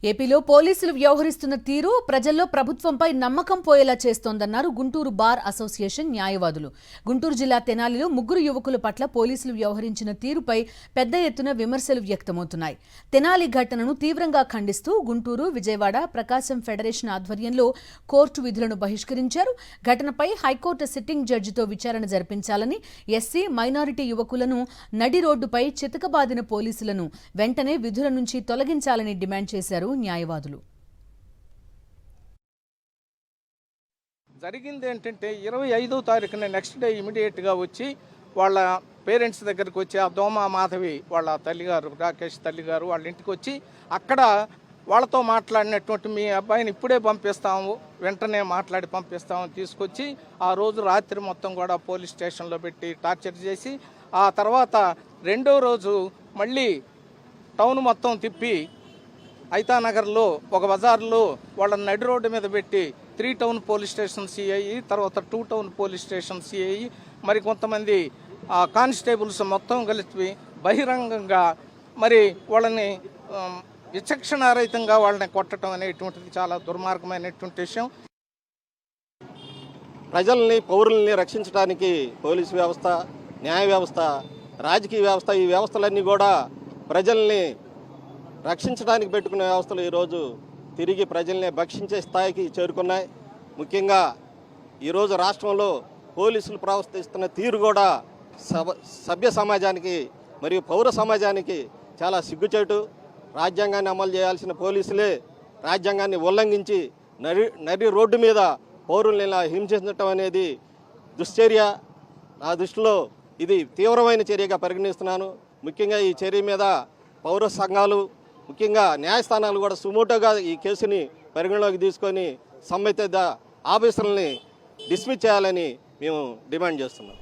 ఏపీలో పోలీసులు వ్యవహరిస్తున్న తీరు ప్రజల్లో ప్రభుత్వంపై నమ్మకం పోయేలా చేస్తోందన్నారు గుంటూరు బార్ అసోసియేషన్ న్యాయవాదులు. గుంటూరు జిల్లా తెనాలిలో ముగ్గురు యువకుల పట్ల పోలీసులు వ్యవహరించిన తీరుపై పెద్ద ఎత్తున విమర్శలు వ్యక్తమవుతున్నాయి. తెనాలి ఘటనను తీవ్రంగా ఖండిస్తూ గుంటూరు, విజయవాడ, ప్రకాశం ఫెడరేషన్ ఆధ్వర్యంలో కోర్టు విధులను బహిష్కరించారు. ఘటనపై హైకోర్టు సిట్టింగ్ జడ్జితో విచారణ జరిపించాలని, ఎస్సీ, మైనారిటీ యువకులను నడి రోడ్డుపై చితకబాదిన పోలీసులను వెంటనే విధుల నుంచి తొలగించాలని డిమాండ్ చేశారు న్యాయవాదులు. జరిగింది ఏంటంటే 25వ తారీఖున నెక్స్ట్ డే ఇమీడియట్గా వచ్చి వాళ్ళ పేరెంట్స్ దగ్గరికి వచ్చి ఆ దోమ మాధవి వాళ్ళ తల్లిగారు, రాకేష్ తల్లిగారు వాళ్ళ ఇంటికి వచ్చి అక్కడ వాళ్ళతో మాట్లాడినటువంటి మీ అబ్బాయిని ఇప్పుడే పంపిస్తాము, వెంటనే మాట్లాడి పంపిస్తాము తీసుకొచ్చి ఆ రోజు రాత్రి మొత్తం కూడా పోలీస్ స్టేషన్లో పెట్టి టార్చర్ చేసి ఆ తర్వాత రెండో రోజు మళ్ళీ టౌన్ మొత్తం తిప్పి ఐతానగర్లో ఒక బజార్లో వాళ్ళని నడి రోడ్డు మీద పెట్టి 3 టౌన్ పోలీస్ స్టేషన్ సిఐ, తర్వాత 2 టౌన్ పోలీస్ స్టేషన్ సిఐ, మరి కొంతమంది కానిస్టేబుల్స్ మొత్తం కలిసి బహిరంగంగా మరి వాళ్ళని విచక్షణారహితంగా వాళ్ళని కొట్టడం అనేటువంటిది చాలా దుర్మార్గమైనటువంటి విషయం. ప్రజల్ని, పౌరుల్ని రక్షించడానికి పోలీసు వ్యవస్థ, న్యాయ వ్యవస్థ, రాజకీయ వ్యవస్థ, ఈ వ్యవస్థలన్నీ కూడా ప్రజల్ని రక్షించడానికి పెట్టుకున్న వ్యవస్థలు ఈరోజు తిరిగి ప్రజల్ని భక్షించే స్థాయికి చేరుకున్నాయి. ముఖ్యంగా ఈరోజు రాష్ట్రంలో పోలీసులు ప్రవర్తిస్తున్న తీరు కూడా సభ్య సమాజానికి మరియు పౌర సమాజానికి చాలా సిగ్గుచేటు. రాజ్యాంగాన్ని అమలు చేయాల్సిన పోలీసులే రాజ్యాంగాన్ని ఉల్లంఘించి నడి రోడ్డు మీద పౌరుల్ని ఇలా హింసించడం అనేది దుశ్చర్య. నా దృష్టిలో ఇది తీవ్రమైన చర్యగా పరిగణిస్తున్నాను. ముఖ్యంగా ఈ చర్య మీద పౌర సంఘాలు, ముఖ్యంగా న్యాయస్థానాలు కూడా సుమోటోగా ఈ కేసుని పరిగణలోకి తీసుకొని సంబంధిత ఆఫీసర్లని డిస్మిస్ చేయాలని మేము డిమాండ్ చేస్తున్నాం.